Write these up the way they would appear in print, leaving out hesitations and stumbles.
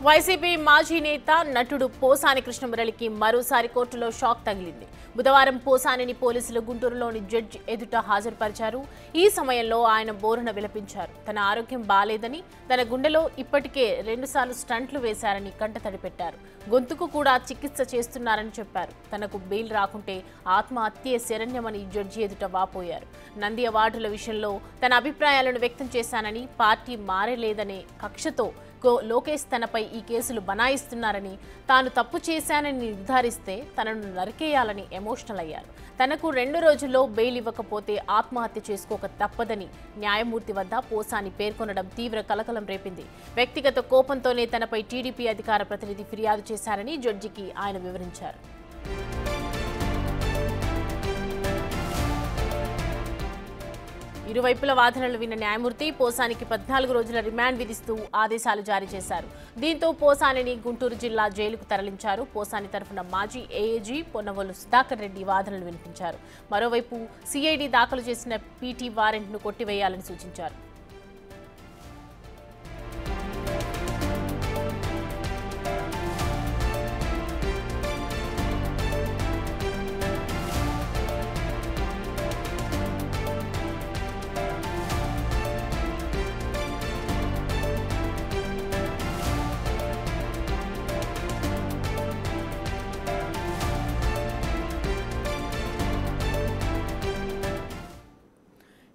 YCP మాజీ నేత నటుడు పోసాని కృష్ణమురళికి మరోసారి కోర్టులో షాక్ తగిలింది. బుధవారం పోసానిని పోలీసులు గుంటూరులోని జడ్జి ఎదుట హాజరుపరిచారు. ఈ సమయంలో ఆయన బోరున విలపించారు. తన ఆరోగ్యం బాలేదని, తన గుండెలో ఇప్పటికే 2 సార్లు స్టంట్లు వేశారని కంటతడి పెట్టారు. గొంతుకు కూడా చికిత్స చేస్తున్నారని చెప్పారు. తనకు బెయిల్ రాకుంటే ఆత్మహత్యే శరణ్యమని జడ్జి ఎదుట వాపోయారు. నంది అవార్డుల విషయంలో తన అభిప్రాయాలను వ్యక్తం చేశానని, పార్టీ మారలేదనే కక్షతో లోకేష్ తనపై ఈ కేసులు బనాయిస్తున్నారని, తాను తప్పు చేశానని నిర్ధారిస్తే తనను నరికేయాలని ఎమోషనల్ అయ్యారు. తనకు 2 రోజుల్లో బెయిల్ ఇవ్వకపోతే ఆత్మహత్య చేసుకోక తప్పదని న్యాయమూర్తి వద్ద పోసాని పేర్కొనడం తీవ్ర కలకలం రేపింది. వ్యక్తిగత కోపంతోనే తనపై టీడీపీ అధికార ప్రతినిధి ఫిర్యాదు చేశారని జడ్జికి ఆయన వివరించారు. ఇరువైపుల వాదనలు విన్న న్యాయమూర్తి పోసానికి 14 రోజుల రిమాండ్ విధిస్తూ ఆదేశాలు జారీ చేశారు. దీంతో పోసానిని గుంటూరు జిల్లా జైలుకు తరలించారు. పోసాని తరఫున మాజీ ఏఏజీ పొన్నవోలు సుధాకర్ రెడ్డి వాదనలు వినిపించారు. మరోవైపు సిఐడి దాఖలు చేసిన పీటీ వారెంట్ను కొట్టివేయాలని సూచించారు.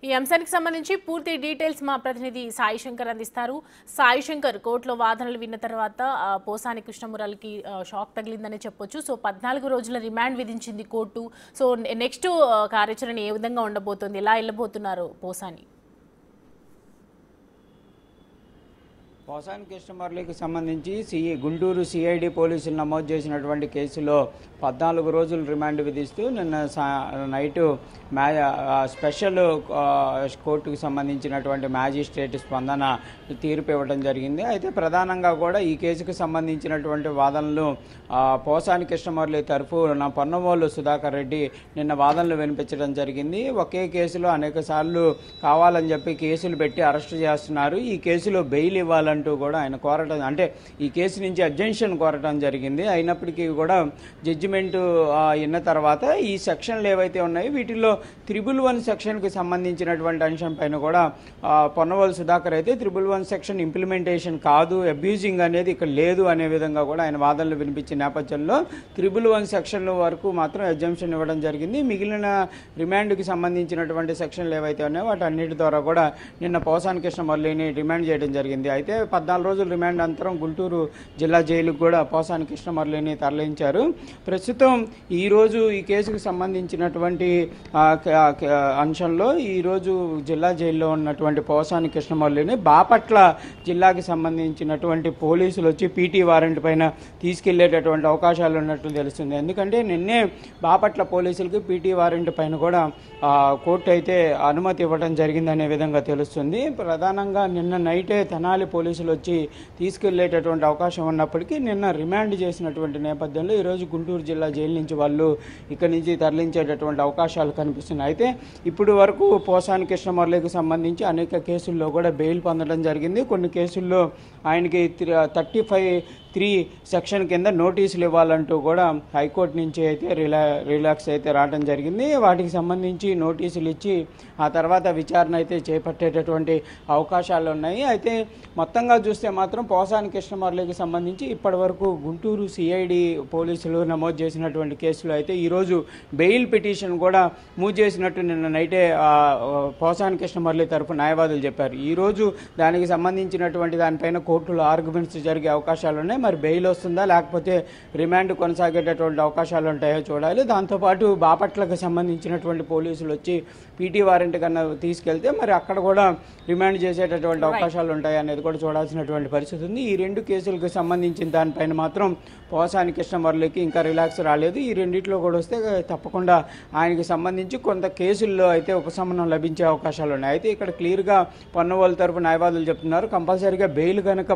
ఈ అంశానికి సంబంధించి పూర్తి డీటెయిల్స్ మా ప్రతినిధి సాయి శంకర్ అందిస్తారు. సాయి శంకర్, కోర్టులో వాదనలు విన్న తర్వాత పోసాని కృష్ణమురళికి షాక్ తగిలిందని చెప్పొచ్చు. సో 14 రోజుల రిమాండ్ విధించింది కోర్టు. సో నెక్స్ట్ కార్యాచరణ ఏ విధంగా ఉండబోతోంది, ఎలా వెళ్ళబోతున్నారు పోసాని? పోసాని కృష్ణమురళికి సంబంధించి గుంటూరు సిఐడి పోలీసులు నమోదు చేసినటువంటి కేసులో 14 రోజులు రిమాండ్ విధిస్తూ నిన్న నైటు స్పెషల్ కోర్టుకు సంబంధించినటువంటి మ్యాజిస్ట్రేట్ స్పందన తీర్పు ఇవ్వడం జరిగింది. అయితే ప్రధానంగా కూడా ఈ కేసుకు సంబంధించినటువంటి వాదనలు పోసాని కృష్ణమురళి తరఫున పొన్నవోలు సుధాకర్ రెడ్డి నిన్న వాదనలు వినిపించడం జరిగింది. ఒకే కేసులో అనేక సార్లు కావాలని చెప్పి కేసులు పెట్టి అరెస్టు చేస్తున్నారు, ఈ కేసులో బెయిల్ ఇవ్వాలంటూ కూడా ఆయన కోరటం, అంటే ఈ కేసు నుంచి అబ్జెక్షన్ కోరటం జరిగింది. అయినప్పటికీ కూడా జడ్జిమెంట్ అయిన తర్వాత ఈ సెక్షన్లు ఏవైతే ఉన్నాయో వీటిల్లో 111 సెక్షన్కి సంబంధించినటువంటి అంశం పైన కూడా పొన్నవోలు సుధాకర్ అయితే 111 సెక్షన్ ఇంప్లిమెంటేషన్ కాదు, అబ్యూజింగ్ అనేది ఇక్కడ లేదు అనే విధంగా కూడా ఆయన వాదనలు వినిపించిన నేపథ్యంలో 111 సెక్షన్ల వరకు మాత్రం ఎగ్జంప్షన్ ఇవ్వడం జరిగింది. మిగిలిన రిమాండ్కి సంబంధించినటువంటి సెక్షన్లు ఏవైతే ఉన్నాయో వాటి అన్నిటి ద్వారా కూడా నిన్న పోసాని కృష్ణమురళిని రిమాండ్ చేయడం జరిగింది. అయితే 14 రోజుల రిమాండ్ అనంతరం గుంటూరు జిల్లా జైలుకు కూడా పోసాని కృష్ణమురళిని తరలించారు. ప్రస్తుతం ఈరోజు ఈ కేసుకు సంబంధించినటువంటి అంశంలో ఈరోజు జిల్లా జైల్లో ఉన్నటువంటి పోసాని కృష్ణమురళిని బాపట్ల జిల్లాకి సంబంధించినటువంటి పోలీసులు వచ్చి పీటీ వారెంట్ పైన తీసుకెళ్లేటటువంటి అవకాశాలు ఉన్నట్లు తెలుస్తుంది. ఎందుకంటే నిన్నే బాపట్ల పోలీసులకి పీటీ వారెంట్ పైన కూడా కోర్టు అయితే అనుమతి ఇవ్వడం జరిగిందనే విధంగా తెలుస్తుంది. ప్రధానంగా నిన్న నైటే తెనాలి పోలీసులు వచ్చి తీసుకెళ్లేటటువంటి అవకాశం ఉన్నప్పటికీ నిన్న రిమాండ్ చేసినటువంటి నేపథ్యంలో ఈరోజు గుంటూరు జిల్లా జైలు నుంచి వాళ్ళు ఇక్కడి నుంచి తరలించేటటువంటి అవకాశాలు కనిపిస్తున్నాయి. అయితే ఇప్పుడు వరకు పోసాని కృష్ణమురళికి సంబంధించి అనేక కేసుల్లో కూడా బెయిల్ పొందడం జరిగింది. కొన్ని కేసుల్లో ఆయనకి 35(3) సెక్షన్ కింద నోటీసులు ఇవ్వాలంటూ కూడా హైకోర్టు నుంచి అయితే రిలాక్స్ అయితే రావడం జరిగింది. వాటికి సంబంధించి నోటీసులు ఇచ్చి ఆ తర్వాత విచారణ అయితే చేపట్టేటటువంటి అవకాశాలు ఉన్నాయి. అయితే మొత్తంగా చూస్తే మాత్రం పోసాని కృష్ణమురళికి సంబంధించి ఇప్పటి వరకు గుంటూరు సిఐడి పోలీసులు నమోదు చేసినటువంటి కేసులు అయితే ఈరోజు బెయిల్ పిటిషన్ కూడా మూవ్ చేసినట్టు నిన్న నైటే పోసాని కృష్ణమురళి తరఫు న్యాయవాదులు చెప్పారు. ఈరోజు దానికి సంబంధించినటువంటి దానిపైన కోర్టులో ఆర్గ్యుమెంట్స్ జరిగే అవకాశాలు ఉన్నాయి. మరి బెయిల్ వస్తుందా లేకపోతే రిమాండ్ కొనసాగేటటువంటి అవకాశాలు ఉంటాయో చూడాలి. దాంతోపాటు బాపట్లకు సంబంధించినటువంటి పోలీసులు వచ్చి పీటీ వారెంట్ కన్నా తీసుకెళ్తే మరి అక్కడ కూడా రిమాండ్ చేసేటటువంటి అవకాశాలు ఉంటాయి అనేది కూడా చూడాల్సినటువంటి పరిస్థితి ఉంది. ఈ 2 కేసులకు సంబంధించిన దానిపైన మాత్రం పోసాని కృష్ణమురళికి ఇంకా రిలాక్స్ రాలేదు. ఈ రెండిట్లో కూడా వస్తే తప్పకుండా ఆయనకి సంబంధించి కొంత కేసుల్లో అయితే ఉపశమనం లభించే అవకాశాలు ఉన్నాయి. అయితే ఇక్కడ క్లియర్గా పొన్నవోలు తరపు న్యాయవాదులు చెప్తున్నారు, కంపల్సరీగా బెయిల్ కనుక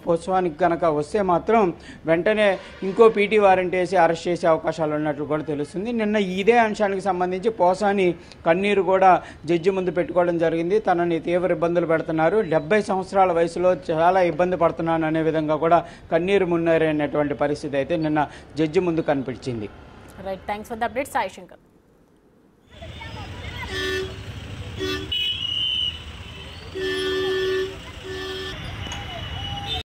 పోసానికి కనుక వస్తే మాత్రం వెంటనే ఇంకో పీటీ వారెంట్ వేసి అరెస్ట్ చేసే అవకాశాలు ఉన్నట్లు కూడా తెలుస్తుంది. నిన్న ఇదే అంశానికి సంబంధించి పోసాని కన్నీరు కూడా జడ్జి ముందు పెట్టుకోవడం జరిగింది. తనని తీవ్ర ఇబ్బందులు పెడుతున్నారు, 70 సంవత్సరాల వయసులో చాలా ఇబ్బంది పడుతున్నాను అనే విధంగా కూడా కన్నీరు మున్నరేనటువంటి పరిస్థితి అయితే నిన్న జడ్జి ముందు కనిపించింది. Right, thanks for the update Sai Shankar.